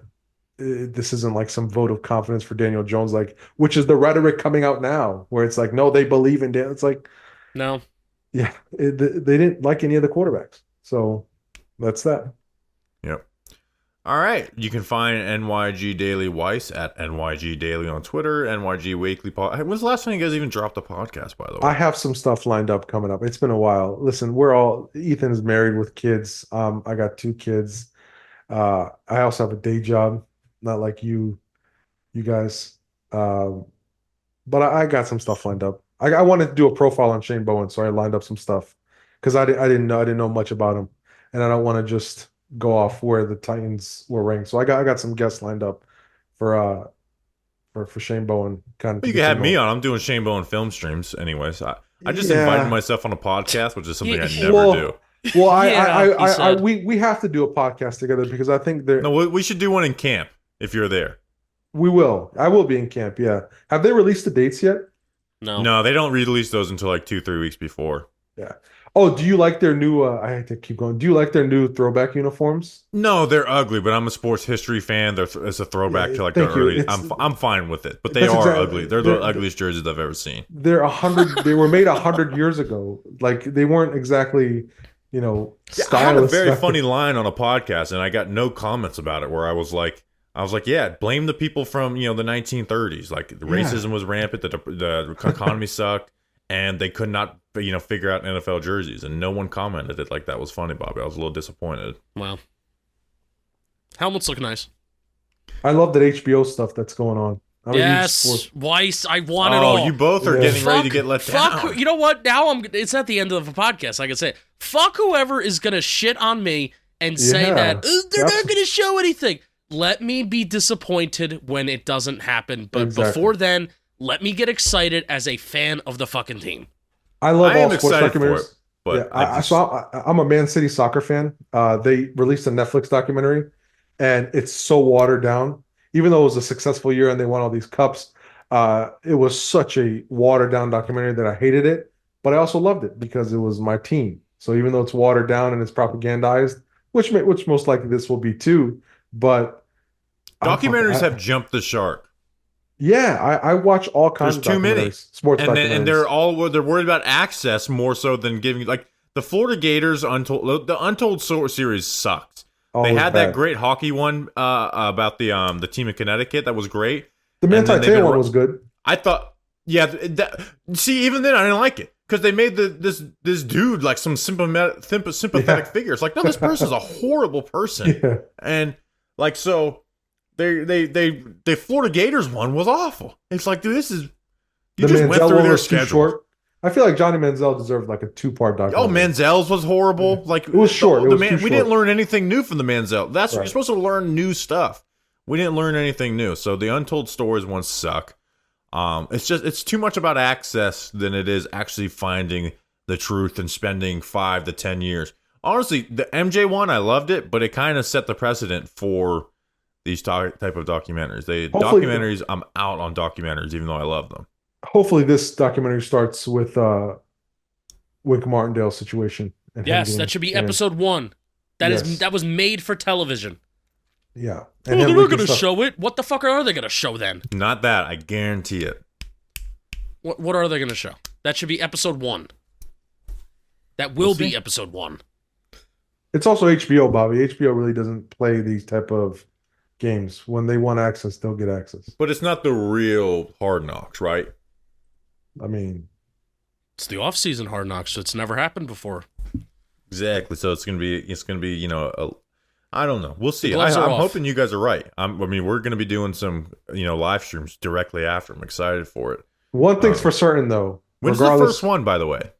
this isn't like some vote of confidence for Daniel Jones, like which is the rhetoric coming out now, where it's like, no, they believe in Dan. It's like, No. yeah, they didn't like any of the quarterbacks. So that's that. Yep. All right. You can find NYG Daily Weiss at NYG Daily on Twitter, NYG Weekly Pod. When's the last time you guys even dropped a podcast, by the way? I have some stuff lined up coming up. It's been a while. Listen, Ethan's married with kids. I got 2 kids. I also have a day job, not like you guys. But I got some stuff lined up. I wanted to do a profile on Shane Bowen, so I lined up some stuff because I didn't know much about him, and I don't want to just go off where the Titans were ranked. So I got some guests lined up for Shane Bowen. Kind of you can have me on. I'm doing Shane Bowen film streams, anyways. I just invited myself on a podcast, which is something I never do. Well, we have to do a podcast together because I think No, we should do one in camp if you're there. We will. I will be in camp. Yeah. Have they released the dates yet? No, they don't release those until like 2-3 weeks before. Yeah. Oh, do you like their new? I hate to keep going. Do you like their new throwback uniforms? No, they're ugly, but I'm a sports history fan. It's a throwback to like the early. I'm fine with it, but they are ugly. They're the ugliest jerseys I've ever seen. They're 100. They were made 100 years ago. Like they weren't exactly, stylish. I had a very funny line on a podcast, and I got no comments about it. Where I was like, yeah, blame the people from the 1930s. Like the racism was rampant, the economy sucked, and they could not figure out NFL jerseys, and no one commented it. Like that was funny, Bobby. I was a little disappointed. Wow. Helmets look nice. I love that HBO stuff that's going on. Yes, Weiss. I want it all. You both are getting ready to get let down. You know what? Now it's at the end of the podcast. I can say, fuck whoever is gonna shit on me and say that they're not gonna show anything. Let me be disappointed when it doesn't happen, but before then, let me get excited as a fan of the fucking team. I love all sports documentaries. It, but I'm a Man City soccer fan. They released a Netflix documentary, and it's so watered down. Even though it was a successful year and they won all these cups, it was such a watered down documentary that I hated it. But I also loved it because it was my team. So even though it's watered down and it's propagandized, which most likely this will be too, but documentaries have jumped the shark. Yeah, I watch all kinds There's of too many sports documentaries. And they're worried about access more so than giving, like the Florida Gators the Untold series sucked. They had that great hockey one about the team in Connecticut that was great. The Manti Te'o one was good. I thought, see, even then I didn't like it because they made this dude like some sympathetic figure. It's like, no, this person's a horrible person, and like so. The Florida Gators one was awful. It's like, dude, you just went through their schedule. Short. I feel like Johnny Manziel deserved like a 2-part documentary. Oh, Manziel's was horrible. Like it was short. We didn't learn anything new from the Manziel. You're supposed to learn new stuff. We didn't learn anything new. So the Untold Stories ones suck. It's too much about access than it is actually finding the truth and spending 5 to 10 years. Honestly, the MJ one, I loved it, but it kind of set the precedent for these type of documentaries. I'm out on documentaries, even though I love them. Hopefully this documentary starts with Wink Martindale's situation. Yes, that should be episode 1. That was made for television. Yeah. And they're not going to show it. What the fuck are they going to show then? Not that. I guarantee it. What are they going to show? That should be episode 1. That will be episode 1. It's also HBO, Bobby. HBO really doesn't play these type of games. When they want access, they'll get access. But it's not the real Hardknocks, right? I mean, it's the off-season Hardknocks, so it's never happened before. Exactly. So it's gonna be I don't know. We'll see. I'm hoping you guys are right. We're gonna be doing some live streams directly after. I'm excited for it. One thing's for certain though. When's the first one, by the way?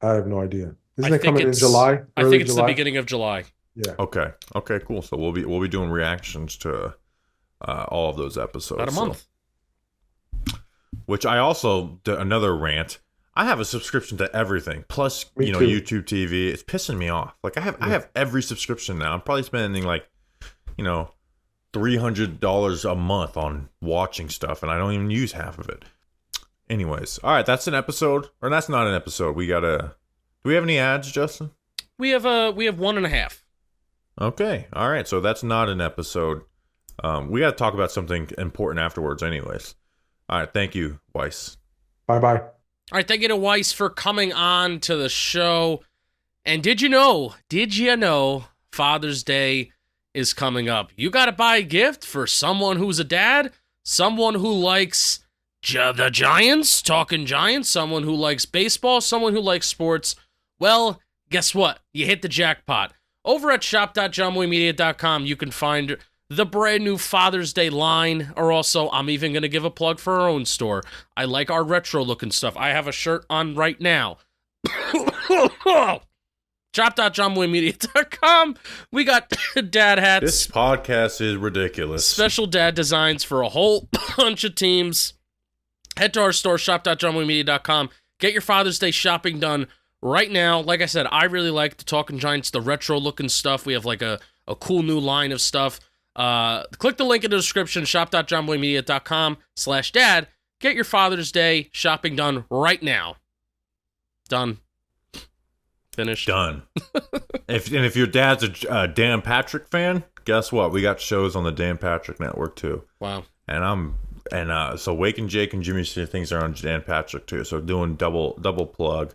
I have no idea. Isn't it coming in July? I think it's the beginning of July. Yeah. Okay, cool. So we'll be doing reactions to all of those episodes. About a month. Which I also, another rant, I have a subscription to everything. Plus, Me too. YouTube TV. It's pissing me off. Like I have every subscription now. I'm probably spending like, $300 a month on watching stuff, and I don't even use half of it. Anyways, all right, that's an episode, or that's not an episode. Do we have any ads, Justin? We have 1.5. Okay, all right, so that's not an episode. We got to talk about something important afterwards, anyways. All right, thank you, Weiss. Bye-bye. All right, thank you to Weiss for coming on to the show. And did you know Father's Day is coming up? You got to buy a gift for someone who's a dad, someone who likes the Giants, talking Giants, someone who likes baseball, someone who likes sports. Well, guess what? You hit the jackpot. Over at shop.johnboymedia.com, you can find the brand new Father's Day line, or also I'm even going to give a plug for our own store. I like our retro looking stuff. I have a shirt on right now. Shop.johnboymedia.com. We got dad hats. This podcast is ridiculous. Special dad designs for a whole bunch of teams. Head to our store, shop.johnboymedia.com. Get your Father's Day shopping done right now. Like I said, I really like the Talking Giants, the retro-looking stuff. We have like a cool new line of stuff. Click the link in the description, shop.johnboymedia.com/dad. Get your Father's Day shopping done right now. Done. Finished. Done. If your dad's a Dan Patrick fan, guess what? We got shows on the Dan Patrick Network too. Wow. So Wake and Jake and Jimmy see things are on Dan Patrick too. So doing double plug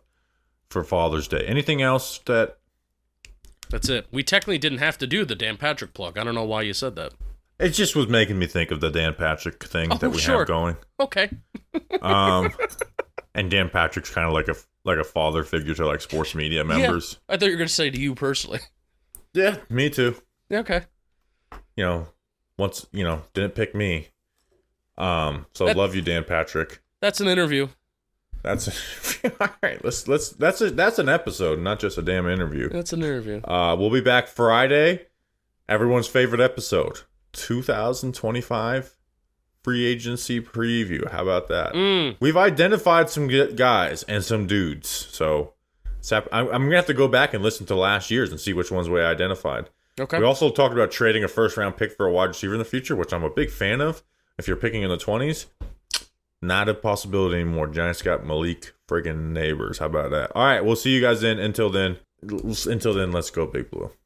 for Father's Day. Anything else that? That's it. We technically didn't have to do the Dan Patrick plug. I don't know why you said that. It just was making me think of the Dan Patrick thing that we have going. Okay. And Dan Patrick's kind of like a father figure to like sports media members. Yeah, I thought you were going to say to you personally. Yeah, me too. Okay. Didn't pick me. Love you, Dan Patrick. That's an interview. That's all right. That's an episode, not just a damn interview. That's an interview. We'll be back Friday. Everyone's favorite episode, 2025 free agency preview. How about that? We've identified some guys and some dudes. So I'm gonna have to go back and listen to last year's and see which ones we identified. Okay. We also talked about trading a first round pick for a wide receiver in the future, which I'm a big fan of. If you're picking in the 20s. Not a possibility anymore. Giants got Malik friggin' Neighbors. How about that? All right, we'll see you guys then. Until then, let's go Big Blue.